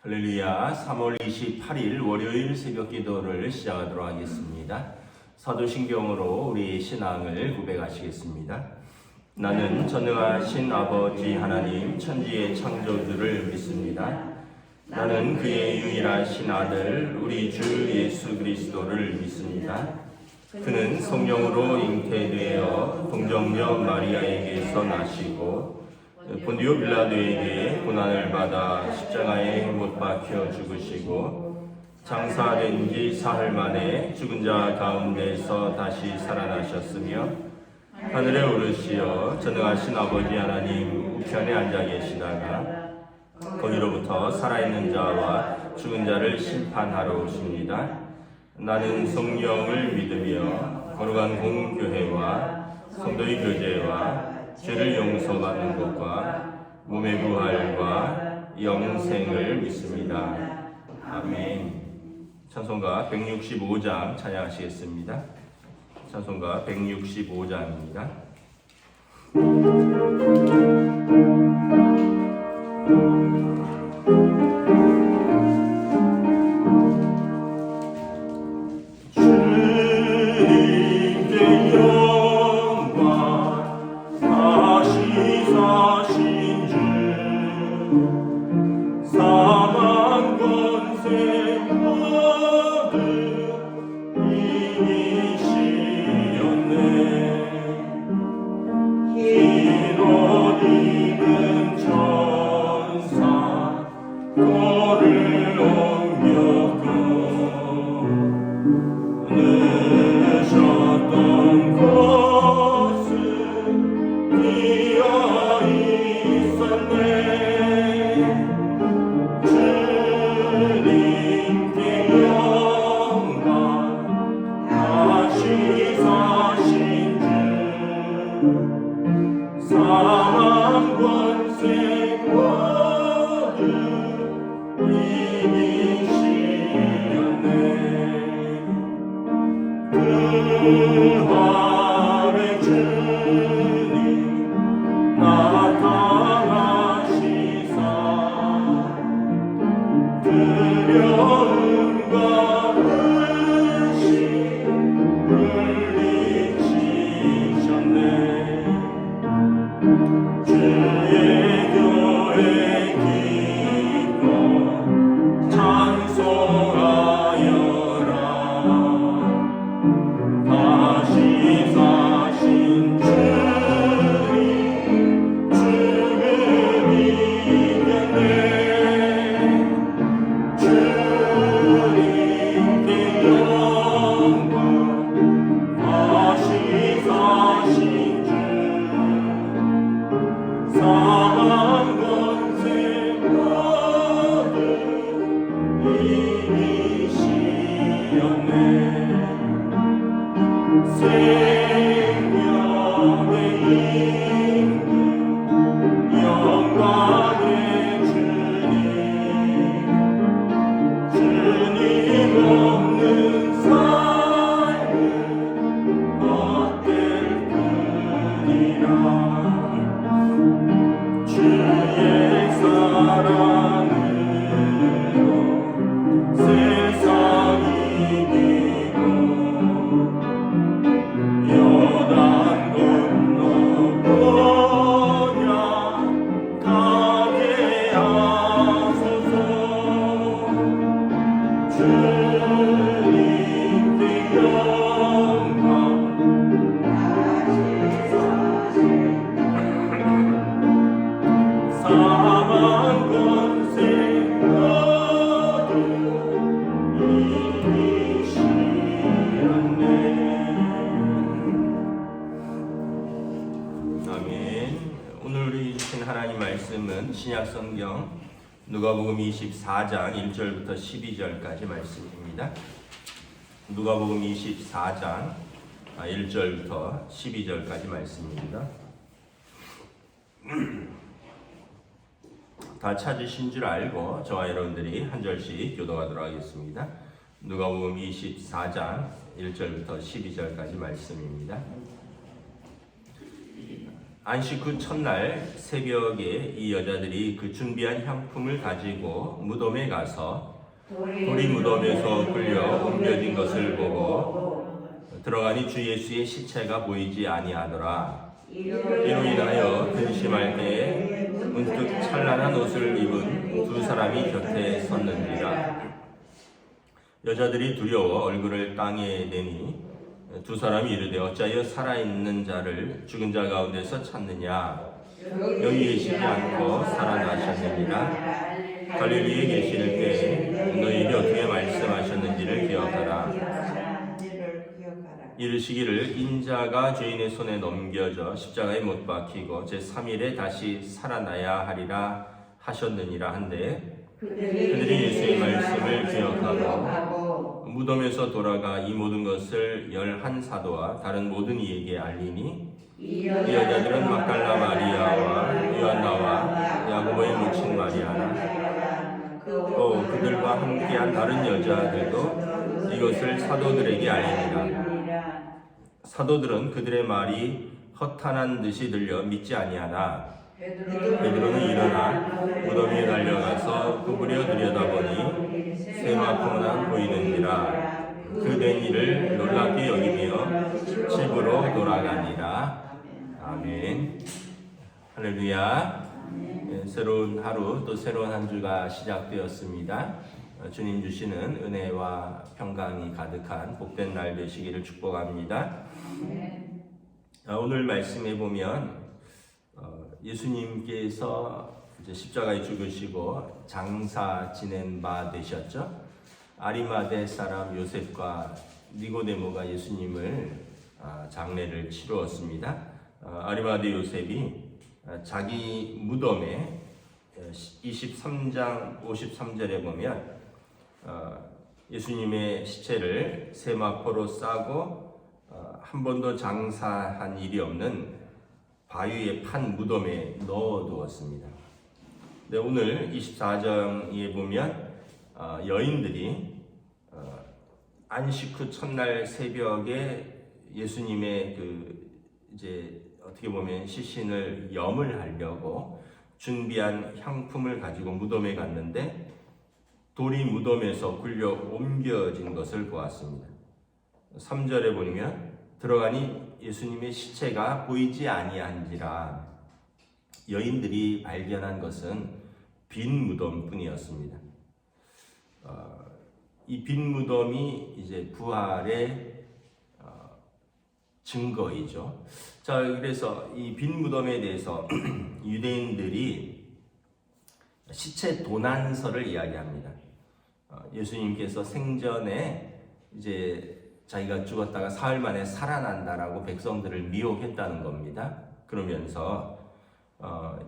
할렐루야. 3월 28일 월요일 새벽 기도를 시작하도록 하겠습니다. 사도신경으로 우리 신앙을 고백하시겠습니다. 나는 전능하신 아버지 하나님 천지의 창조주를 믿습니다. 나는 그의 유일하신 아들 우리 주 예수 그리스도를 믿습니다. 그는 성령으로 잉태되어 동정녀 마리아에게서 나시고 본디오 빌라도에게 고난을 받아 십자가에 못 박혀 죽으시고 장사된 지 사흘 만에 죽은 자 가운데서 다시 살아나셨으며 하늘에 오르시어 전능하신 아버지 하나님 우편에 앉아 계시다가 거기로부터 살아있는 자와 죽은 자를 심판하러 오십니다. 나는 성령을 믿으며 거룩한 공교회와 성도의 교제와 죄를 용서받는 것과 몸의 부활과 영생을 믿습니다. 아멘. 찬송가 165장 찬양하시겠습니다. 찬송가 165장입니다. 신약성경 누가복음 24장 1절부터 12절까지 말씀입니다. 누가복음 24장 1절부터 12절까지 말씀입니다. 다 찾으신 줄 알고 저와 여러분들이 한 절씩 교독하도록 하겠습니다. 누가복음 24장 1절부터 12절까지 말씀입니다. 안식 후 첫날 새벽에 이 여자들이 그 준비한 향품을 가지고 무덤에 가서 돌이 무덤에서 굴려 옮겨진 것을 보고 들어가니 주 예수의 시체가 보이지 아니하더라. 이로 인하여 근심할 때에 문득 찬란한 옷을 입은 두 사람이 곁에 섰는지라. 여자들이 두려워 얼굴을 땅에 내니 두 사람이 이르되 어찌하여 살아있는 자를 죽은 자 가운데서 찾느냐. 여기 계시지 않고 살아나셨느니라. 갈릴리에 계실 때에 너희에게 어떻게 말씀하셨는지를 기억하라. 이르시기를 인자가 죄인의 손에 넘겨져 십자가에 못 박히고 제3일에 다시 살아나야 하리라 하셨느니라 한데 그들이 예수의 말씀을 기억하고 무덤에서 돌아가 이 모든 것을 11사도와 다른 모든 이에게 알리니 이 여자들은 막달라 마리아와 요한나와 야고보의 모친 마리아나 또 그들과 함께한 다른 여자들도 이것을 사도들에게 알리니라. 사도들은 그들의 말이 허탄한 듯이 들려 믿지 아니하나 베드로는 일어나 무덤 위에 달려가서 구부려 들여다보니 세마포나 보이는지라. 그 된 일을 놀랍게 여기며 집으로 돌아가니라. 아멘. 할렐루야. 새로운 하루 또 새로운 한 주가 시작되었습니다. 주님 주시는 은혜와 평강이 가득한 복된 날 되시기를 축복합니다. 오늘 말씀에 보면 예수님께서 이제 십자가에 죽으시고 장사 지낸 바 되셨죠. 아리마대 사람 요셉과 니고데모가 예수님을 장례를 치루었습니다. 아리마대 요셉이 자기 무덤에 23장 53절에 보면 예수님의 시체를 세마포로 싸고 한 번도 장사한 일이 없는 바위에 판 무덤에 넣어두었습니다. 네, 오늘 24장에 보면 여인들이 안식 후 첫날 새벽에 예수님의 이제 어떻게 보면 시신을 염을 하려고 준비한 향품을 가지고 무덤에 갔는데 돌이 무덤에서 굴려 옮겨진 것을 보았습니다. 3절에 보면 들어가니 예수님의 시체가 보이지 아니한지라. 여인들이 발견한 것은 빈 무덤뿐이었습니다. 이 빈 무덤이 이제 부활의 증거이죠. 자, 그래서 이 빈 무덤에 대해서 유대인들이 시체 도난설을 이야기합니다. 예수님께서 생전에 이제 자기가 죽었다가 사흘 만에 살아난다라고 백성들을 미혹했다는 겁니다. 그러면서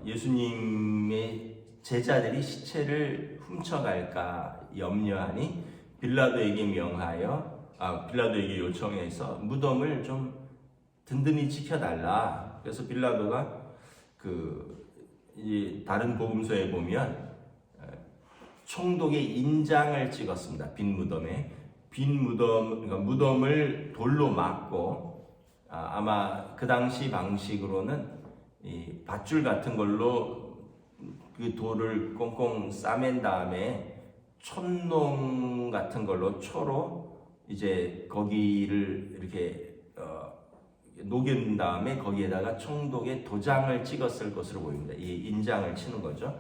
예수님의 제자들이 시체를 훔쳐갈까 염려하니 빌라도에게 빌라도에게 요청해서 무덤을 좀 든든히 지켜달라. 그래서 빌라도가 이 다른 복음서에 보면 총독의 인장을 찍었습니다. 빈 무덤에. 그러니까 무덤을 돌로 막고 아마 그 당시 방식으로는 이 밧줄 같은 걸로 그 돌을 꽁꽁 싸맨 다음에 촛농 같은 걸로 초로 이제 거기를 이렇게 녹인 다음에 거기에다가 총독의 도장을 찍었을 것으로 보입니다. 이 인장을 치는 거죠.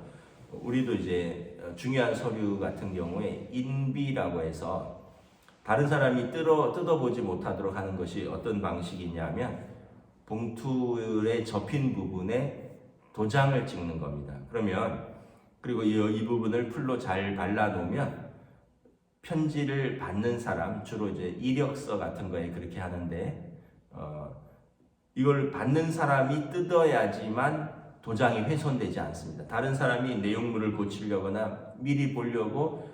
우리도 이제 중요한 서류 같은 경우에 인비라고 해서 다른 사람이 뜯어보지 못하도록 하는 것이 어떤 방식이냐면 봉투에 접힌 부분에 도장을 찍는 겁니다. 그리고 이 부분을 풀로 잘 발라놓으면 편지를 받는 사람, 주로 이제 이력서 같은 거에 그렇게 하는데 이걸 받는 사람이 뜯어야지만 도장이 훼손되지 않습니다. 다른 사람이 내용물을 고치려거나 미리 보려고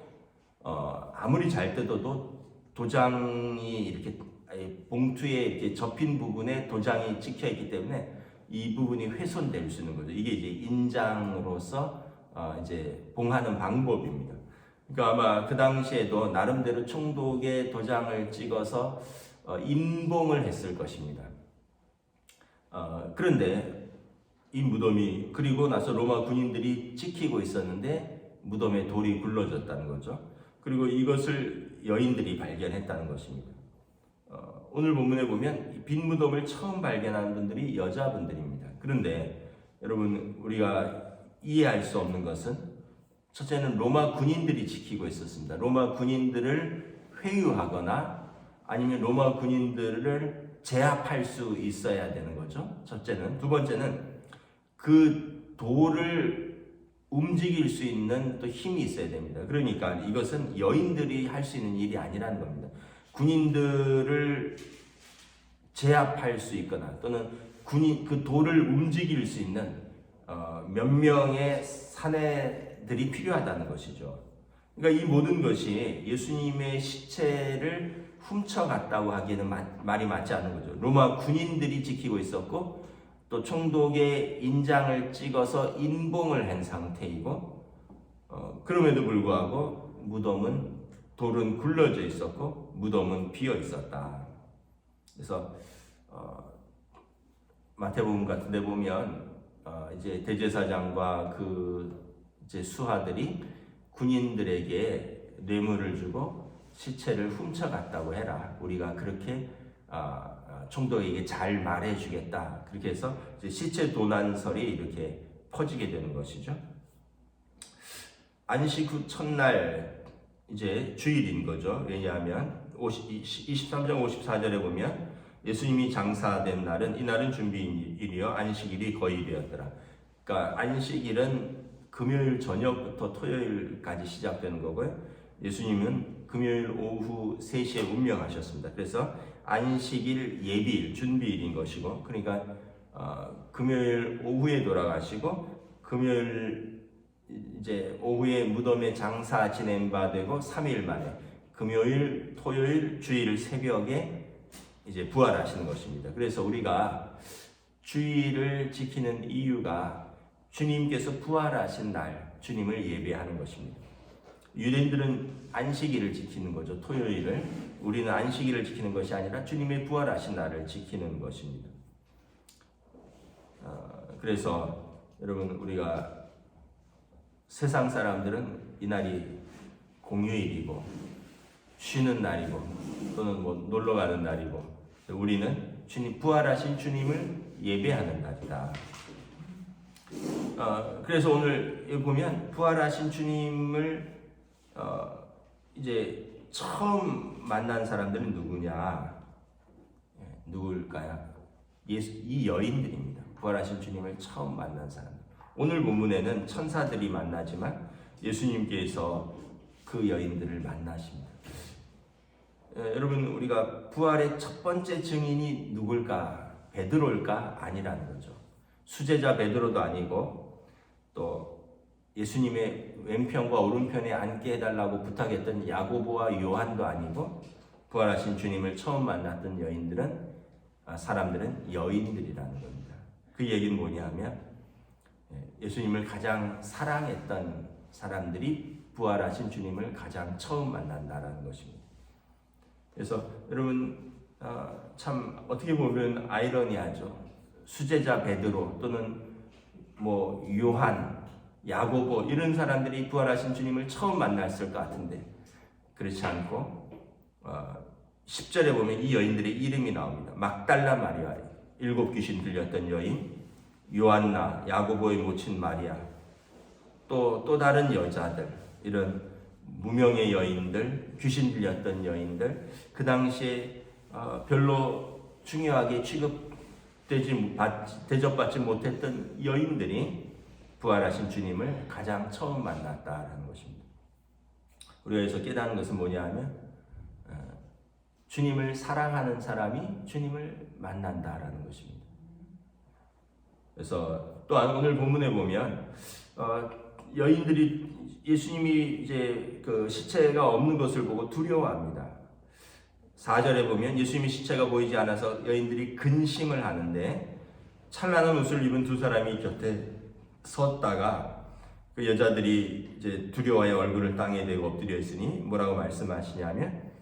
아무리 잘 뜯어도 도장이 이렇게 봉투에 이렇게 접힌 부분에 도장이 찍혀 있기 때문에 이 부분이 훼손될 수 있는 거죠. 이게 이제 인장으로서 이제 봉하는 방법입니다. 그러니까 아마 그 당시에도 나름대로 총독의 도장을 찍어서 인봉을 했을 것입니다. 그런데 이 무덤이 그리고 나서 로마 군인들이 지키고 있었는데 무덤에 돌이 굴러졌다는 거죠. 그리고 이것을 여인들이 발견했다는 것입니다. 오늘 본문에 보면 빈 무덤을 처음 발견한 분들이 여자분들입니다. 그런데 여러분 우리가 이해할 수 없는 것은 첫째는 로마 군인들이 지키고 있었습니다. 로마 군인들을 회유하거나 아니면 로마 군인들을 제압할 수 있어야 되는 거죠. 첫째는. 두 번째는 그 돌을 움직일 수 있는 또 힘이 있어야 됩니다. 그러니까 이것은 여인들이 할 수 있는 일이 아니라는 겁니다. 군인들을 제압할 수 있거나 또는 그 돌을 움직일 수 있는 몇 명의 사내들이 필요하다는 것이죠. 그러니까 이 모든 것이 예수님의 시체를 훔쳐갔다고 하기에는 말이 맞지 않는 거죠. 로마 군인들이 지키고 있었고 또 총독의 인장을 찍어서 인봉을 한 상태이고 그럼에도 불구하고 돌은 굴러져 있었고 무덤은 비어 있었다. 그래서 마태복음 같은 데 보면 이제 대제사장과 그 이제 수하들이 군인들에게 뇌물을 주고 시체를 훔쳐갔다고 해라. 우리가 그렇게 총독에게 잘 말해주겠다. 그렇게 해서 이제 시체 도난설이 이렇게 퍼지게 되는 것이죠. 안식 후 첫날 이제 주일인 거죠. 왜냐하면 23장 54절에 보면 예수님이 장사된 날은 이날은 준비일이요 안식일이 거의 되었더라. 그러니까 안식일은 금요일 저녁부터 토요일까지 시작되는 거고요. 예수님은 금요일 오후 3시에 운명하셨습니다. 그래서 안식일 예비일, 준비일인 것이고, 그러니까 금요일 오후에 돌아가시고 금요일 이제 오후에 무덤에 장사 지낸 바 되고 3일 만에 금요일, 토요일, 주일 새벽에 이제 부활하시는 것입니다. 그래서 우리가 주일을 지키는 이유가 주님께서 부활하신 날 주님을 예배하는 것입니다. 유대인들은 안식일을 지키는 거죠. 토요일을. 우리는 안식일을 지키는 것이 아니라 주님의 부활하신 날을 지키는 것입니다. 그래서 여러분 우리가 세상 사람들은 이날이 공휴일이고 쉬는 날이고 또는 뭐 놀러 가는 날이고 우리는 부활하신 주님을 예배하는 날이다. 그래서 오늘 여기 보면 부활하신 주님을 이제 처음 만난 사람들은 누구냐? 누굴까요? 이 여인들입니다. 부활하신 주님을 처음 만난 사람들. 오늘 본문에는 천사들이 만나지만 예수님께서 그 여인들을 만나십니다. 여러분 우리가 부활의 첫 번째 증인이 누굴까? 베드로일까? 아니라는 거죠. 수제자 베드로도 아니고 또 예수님의 왼편과 오른편에 앉게 해달라고 부탁했던 야고보와 요한도 아니고 부활하신 주님을 처음 만났던 사람들은 여인들이라는 겁니다. 그 얘기는 뭐냐 하면 예수님을 가장 사랑했던 사람들이 부활하신 주님을 가장 처음 만난다라는 것입니다. 그래서 여러분 참 어떻게 보면 아이러니하죠. 수제자 베드로 또는 뭐 요한, 야고보 이런 사람들이 부활하신 주님을 처음 만났을 것 같은데 그렇지 않고 10절에 보면 이 여인들의 이름이 나옵니다. 막달라 마리아, 7 귀신 들렸던 여인, 요한나, 야고보의 모친 마리아, 또 다른 여자들, 이런 무명의 여인들, 귀신 들렸던 여인들, 그 당시에 별로 중요하게 대접받지 못했던 여인들이 부활하신 주님을 가장 처음 만났다라는 것입니다. 우리가 여기서 깨닫는 것은 뭐냐 하면 주님을 사랑하는 사람이 주님을 만난다라는 것입니다. 그래서 또한 오늘 본문에 보면 여인들이 예수님이 이제 그 시체가 없는 것을 보고 두려워합니다. 4절에 보면 예수님의 시체가 보이지 않아서 여인들이 근심을 하는데 찬란한 옷을 입은 두 사람이 곁에 섰다가 그 여자들이 이제 두려워하여 얼굴을 땅에 대고 엎드려 있으니 뭐라고 말씀하시냐면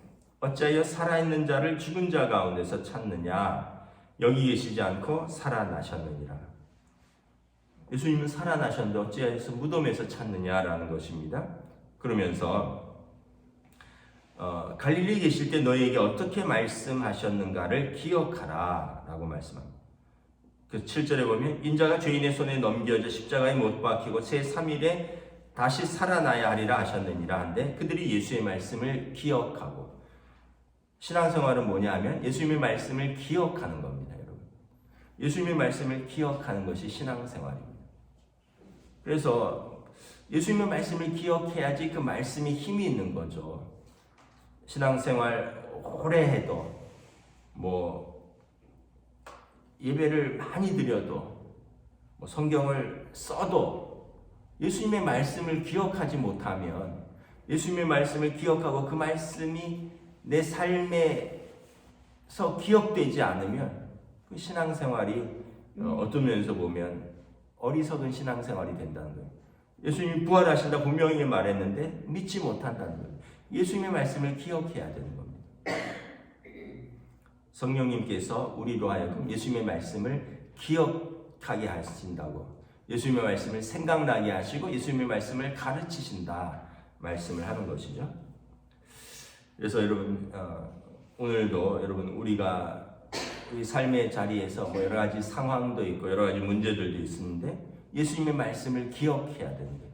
어찌하여 살아있는 자를 죽은 자 가운데서 찾느냐 여기 계시지 않고 살아나셨느니라. 예수님은 살아나셨는데 어찌하여서 무덤에서 찾느냐라는 것입니다. 그러면서 갈릴리에 계실 때 너희에게 어떻게 말씀하셨는가를 기억하라 라고 말씀합니다. 그 7절에 보면 인자가 죄인의 손에 넘겨져 십자가에 못 박히고 새 3일에 다시 살아나야 하리라 하셨느니라 한데 그들이 예수의 말씀을 기억하고, 신앙생활은 뭐냐 하면 예수님의 말씀을 기억하는 겁니다. 여러분, 예수님의 말씀을 기억하는 것이 신앙생활입니다. 그래서 예수님의 말씀을 기억해야지 그 말씀이 힘이 있는 거죠. 신앙생활 오래 해도 예배를 많이 드려도 성경을 써도 예수님의 말씀을 기억하지 못하면, 예수님의 말씀을 기억하고 그 말씀이 내 삶에서 기억되지 않으면 그 신앙생활이 어떤 면에서 보면 어리석은 신앙생활이 된다는 거예요. 예수님이 부활하신다 분명히 말했는데 믿지 못한다는 거예요. 예수님의 말씀을 기억해야 되는 겁니다. 성령님께서 우리로 하여금 예수님의 말씀을 기억하게 하신다고, 예수님의 말씀을 생각나게 하시고 예수님의 말씀을 가르치신다 말씀을 하는 것이죠. 그래서 여러분, 오늘도 여러분, 우리가 우리 삶의 자리에서 여러 가지 상황도 있고 여러 가지 문제들도 있는데 예수님의 말씀을 기억해야 되는 거예요.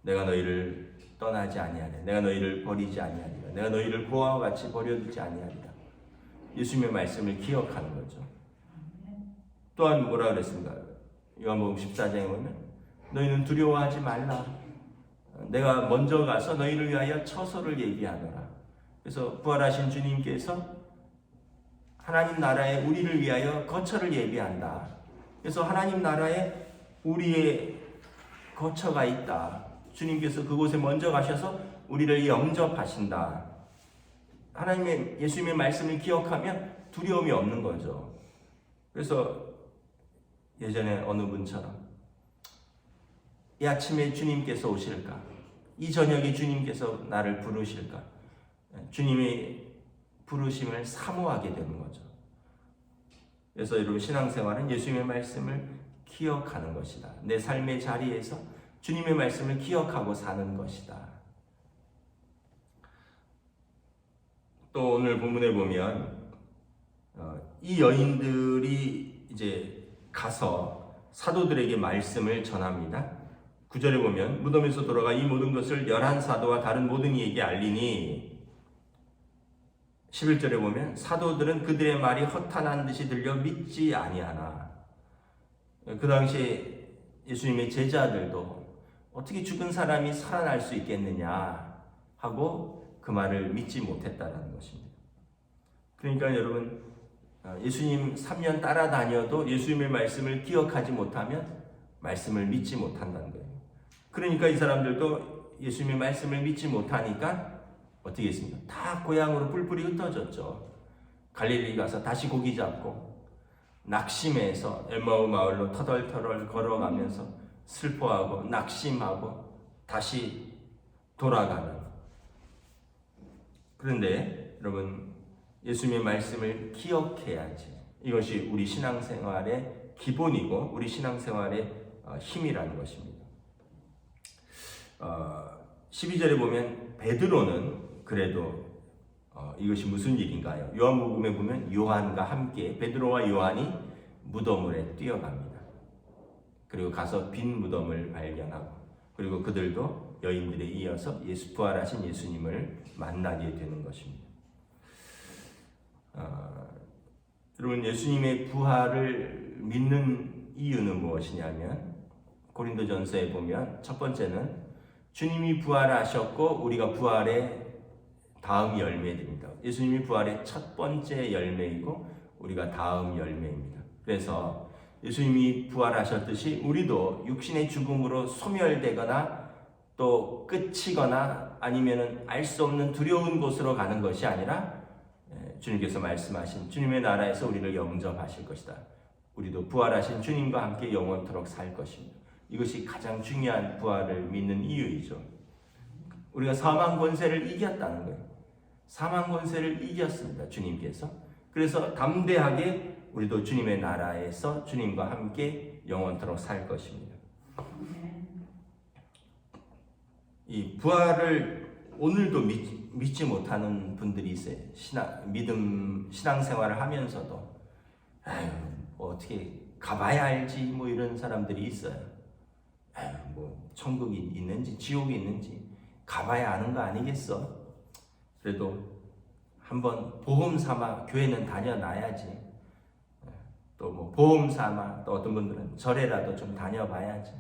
내가 너희를 떠나지 아니하리라. 내가 너희를 버리지 아니하리라. 내가 너희를 고아와 같이 버려두지 아니하리라. 예수님의 말씀을 기억하는 거죠. 또한 뭐라 그랬습니까? 요한복음 14장에 보면 너희는 두려워하지 말라. 내가 먼저 가서 너희를 위하여 처소를 예비하노라. 그래서 부활하신 주님께서 하나님 나라에 우리를 위하여 거처를 예비한다. 그래서 하나님 나라에 우리의 거처가 있다. 주님께서 그곳에 먼저 가셔서 우리를 영접하신다. 하나님의 예수님의 말씀을 기억하면 두려움이 없는 거죠. 그래서 예전에 어느 분처럼 이 아침에 주님께서 오실까? 이 저녁에 주님께서 나를 부르실까? 주님의 부르심을 사모하게 되는 거죠. 그래서 여러분, 신앙생활은 예수님의 말씀을 기억하는 것이다. 내 삶의 자리에서 주님의 말씀을 기억하고 사는 것이다. 또 오늘 본문에 보면 이 여인들이 이제 가서 사도들에게 말씀을 전합니다. 9절에 보면 무덤에서 돌아가 이 모든 것을 11사도와 다른 모든 이에게 알리니, 11절에 보면 사도들은 그들의 말이 허탄한 듯이 들려 믿지 아니하나. 그 당시에 예수님의 제자들도 어떻게 죽은 사람이 살아날 수 있겠느냐 하고 그 말을 믿지 못했다는 것입니다. 그러니까 여러분, 예수님 3년 따라다녀도 예수님의 말씀을 기억하지 못하면 말씀을 믿지 못한다는 거예요. 그러니까 이 사람들도 예수님의 말씀을 믿지 못하니까 어떻게 했습니까? 다 고향으로 뿔뿔이 흩어졌죠. 갈릴리 가서 다시 고기 잡고 낙심해서 엘마우 마을로 터덜터덜 걸어가면서 슬퍼하고 낙심하고 다시 돌아가는. 그런데 여러분, 예수님의 말씀을 기억해야지. 이것이 우리 신앙생활의 기본이고 우리 신앙생활의 힘이라는 것입니다. 12절에 보면 베드로는 그래도 이것이 무슨 일인가요? 요한복음에 보면 요한과 함께 베드로와 요한이 무덤에 뛰어갑니다. 그리고 가서 빈 무덤을 발견하고, 그리고 그들도 여인들에 이어서 부활하신 예수님을 만나게 되는 것입니다. 여러분, 예수님의 부활을 믿는 이유는 무엇이냐면, 고린도전서에 보면 첫 번째는 주님이 부활하셨고 우리가 부활의 다음 열매입니다. 예수님이 부활의 첫 번째 열매이고 우리가 다음 열매입니다. 그래서 예수님이 부활하셨듯이 우리도 육신의 죽음으로 소멸되거나 또 끝이거나 아니면은 알 수 없는 두려운 곳으로 가는 것이 아니라 주님께서 말씀하신 주님의 나라에서 우리를 영접하실 것이다. 우리도 부활하신 주님과 함께 영원토록 살 것입니다. 이것이 가장 중요한 부활을 믿는 이유이죠. 우리가 사망 권세를 이겼다는 거예요. 사망 권세를 이겼습니다, 주님께서. 그래서 담대하게 우리도 주님의 나라에서 주님과 함께 영원토록 살 것입니다. 이 부활을 오늘도 믿지 못하는 분들이 있어요. 신앙생활을 하면서도 아유, 뭐 어떻게 가봐야 알지 뭐 이런 사람들이 있어요. 아유, 뭐 천국이 있는지 지옥이 있는지 가봐야 아는 거 아니겠어? 그래도 한번 보험 삼아 교회는 다녀놔야지. 또 뭐 보험 삼아 또 어떤 분들은 절에라도 좀 다녀봐야지.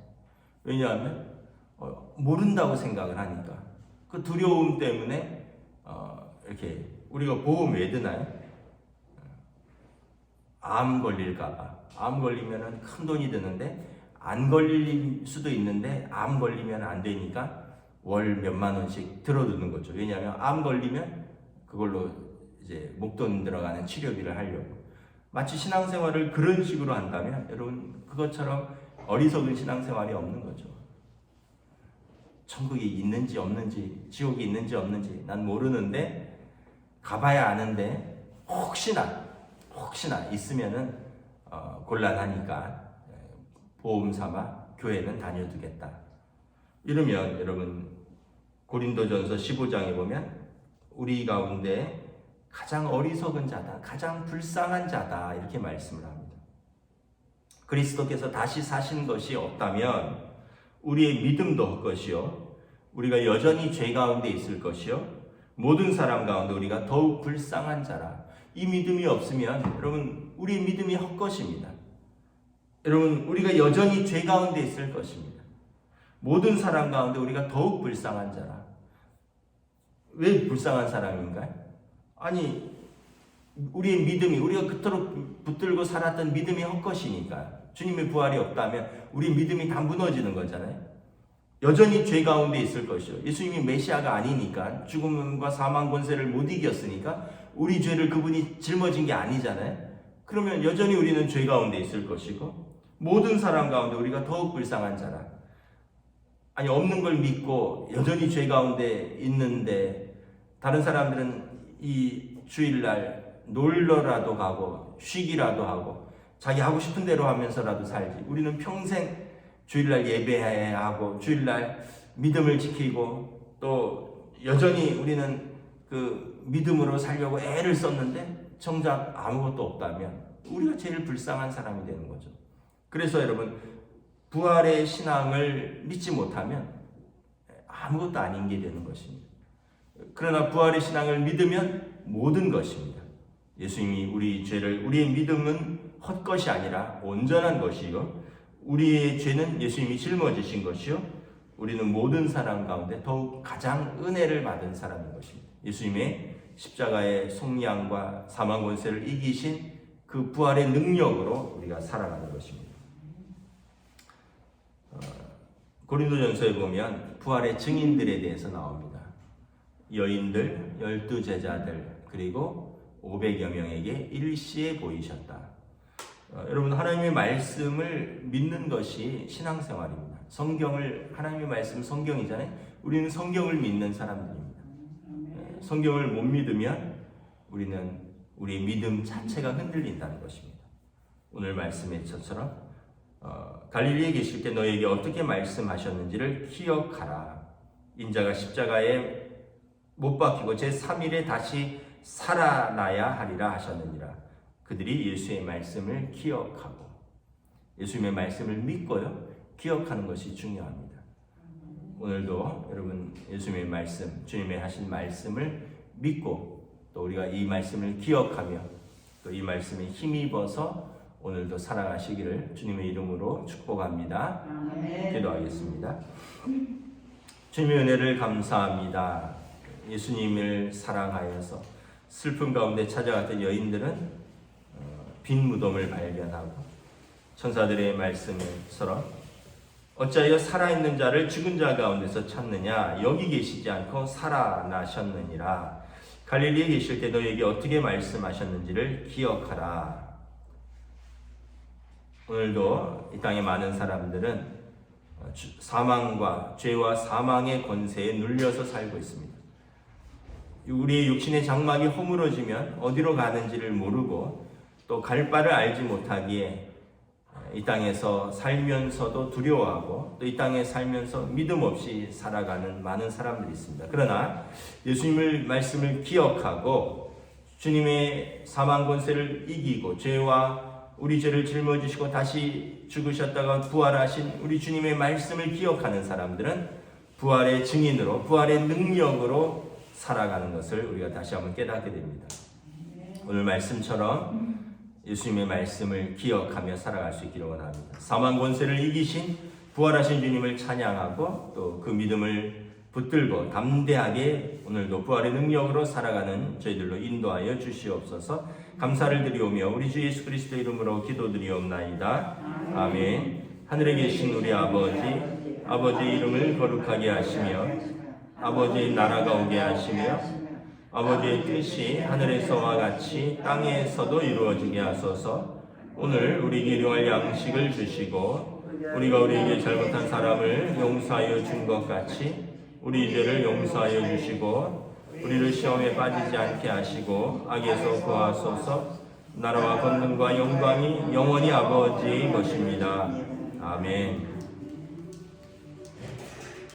왜냐하면 모른다고 생각을 하니까 그 두려움 때문에 이렇게 우리가 보험 왜 드나요? 암 걸릴까봐. 암 걸리면은 큰 돈이 드는데 안 걸릴 수도 있는데 암 걸리면 안 되니까 월 몇만 원씩 들어두는 거죠. 왜냐하면 암 걸리면 그걸로 이제 목돈 들어가는 치료비를 하려고. 마치 신앙생활을 그런 식으로 한다면 여러분 그것처럼 어리석은 신앙생활이 없는 거죠. 천국이 있는지 없는지 지옥이 있는지 없는지 난 모르는데 가봐야 아는데 혹시나 있으면은 곤란하니까 보험 삼아 교회는 다녀두겠다. 이러면 여러분 고린도전서 15장에 보면 우리 가운데 가장 어리석은 자다, 가장 불쌍한 자다 이렇게 말씀을 합니다. 그리스도께서 다시 사신 것이 없다면 우리의 믿음도 헛것이요 우리가 여전히 죄 가운데 있을 것이요 모든 사람 가운데 우리가 더욱 불쌍한 자라. 이 믿음이 없으면 여러분 우리의 믿음이 헛것입니다. 여러분 우리가 여전히 죄 가운데 있을 것입니다. 모든 사람 가운데 우리가 더욱 불쌍한 자라. 왜 불쌍한 사람인가요? 아니 우리의 믿음이 우리가 그토록 붙들고 살았던 믿음이 헛것이니까 주님의 부활이 없다면 우리 믿음이 다 무너지는 거잖아요. 여전히 죄 가운데 있을 것이요 예수님이 메시아가 아니니까 죽음과 사망 권세를 못 이겼으니까 우리 죄를 그분이 짊어진 게 아니잖아요. 그러면 여전히 우리는 죄 가운데 있을 것이고 모든 사람 가운데 우리가 더욱 불쌍한 자라. 아니 없는 걸 믿고 여전히 죄 가운데 있는데 다른 사람들은 이 주일날 놀러라도 가고 쉬기라도 하고 자기 하고 싶은 대로 하면서라도 살지. 우리는 평생 주일날 예배해야 하고 주일날 믿음을 지키고 또 여전히 우리는 그 믿음으로 살려고 애를 썼는데 정작 아무것도 없다면 우리가 제일 불쌍한 사람이 되는 거죠. 그래서 여러분 부활의 신앙을 믿지 못하면 아무것도 아닌 게 되는 것입니다. 그러나 부활의 신앙을 믿으면 모든 것입니다. 예수님이 우리 죄를 우리의 믿음은 헛것이 아니라 온전한 것이요 우리의 죄는 예수님이 짊어지신 것이요 우리는 모든 사람 가운데 더욱 가장 은혜를 받은 사람인 것입니다. 예수님의 십자가의 속량과 사망 권세를 이기신 그 부활의 능력으로 우리가 살아가는 것입니다. 고린도전서에 보면 부활의 증인들에 대해서 나옵니다. 여인들, 12제자들, 그리고 500여 명에게 일시에 보이셨다. 여러분 하나님의 말씀을 믿는 것이 신앙생활입니다. 성경을 하나님의 말씀 성경이잖아요. 우리는 성경을 믿는 사람들입니다. 성경을 못 믿으면 우리는 우리의 믿음 자체가 흔들린다는 것입니다. 오늘 말씀의 저처럼 갈릴리에 계실 때 너에게 어떻게 말씀하셨는지를 기억하라. 인자가 십자가에 못 박히고 제3일에 다시 살아나야 하리라 하셨느니라. 그들이 예수의 말씀을 기억하고 예수님의 말씀을 믿고요 기억하는 것이 중요합니다. 오늘도 여러분 예수님의 말씀, 주님의 하신 말씀을 믿고 또 우리가 이 말씀을 기억하며 또 이 말씀에 힘입어서 오늘도 살아가시기를 주님의 이름으로 축복합니다. 기도하겠습니다. 주님의 은혜를 감사합니다. 예수님을 사랑하여서 슬픔 가운데 찾아갔던 여인들은 빈 무덤을 발견하고 천사들의 말씀처럼 어찌하여 살아있는 자를 죽은 자 가운데서 찾느냐 여기 계시지 않고 살아나셨느니라. 갈릴리에 계실 때 너에게 어떻게 말씀하셨는지를 기억하라. 오늘도 이 땅에 많은 사람들은 사망과 죄와 사망의 권세에 눌려서 살고 있습니다. 우리의 육신의 장막이 허물어지면 어디로 가는지를 모르고 또 갈 바를 알지 못하기에 이 땅에서 살면서도 두려워하고 또 이 땅에 살면서 믿음 없이 살아가는 많은 사람들이 있습니다. 그러나 예수님의 말씀을 기억하고 주님의 사망 권세를 이기고 죄와 우리 죄를 짊어지시고 다시 죽으셨다가 부활하신 우리 주님의 말씀을 기억하는 사람들은 부활의 증인으로 부활의 능력으로 살아가는 것을 우리가 다시 한번 깨닫게 됩니다. 오늘 말씀처럼 예수님의 말씀을 기억하며 살아갈 수 있기를 원합니다. 사망 권세를 이기신 부활하신 주님을 찬양하고 또 그 믿음을 붙들고 담대하게 오늘도 부활의 능력으로 살아가는 저희들로 인도하여 주시옵소서. 감사를 드리오며 우리 주 예수 그리스도의 이름으로 기도드리옵나이다. 아멘. 하늘에 계신 우리 아버지의 이름을 거룩하게 하시며 아버지의 나라가 오게 하시며 아버지의 뜻이 하늘에서와 같이 땅에서도 이루어지게 하소서. 오늘 우리에게 일용할 양식을 주시고 우리가 우리에게 잘못한 사람을 용서하여 준 것 같이 우리 죄를 용서하여 주시고 우리를 시험에 빠지지 않게 하시고 악에서 구하소서. 나라와 권능과 영광이 영원히 아버지의 것입니다. 아멘.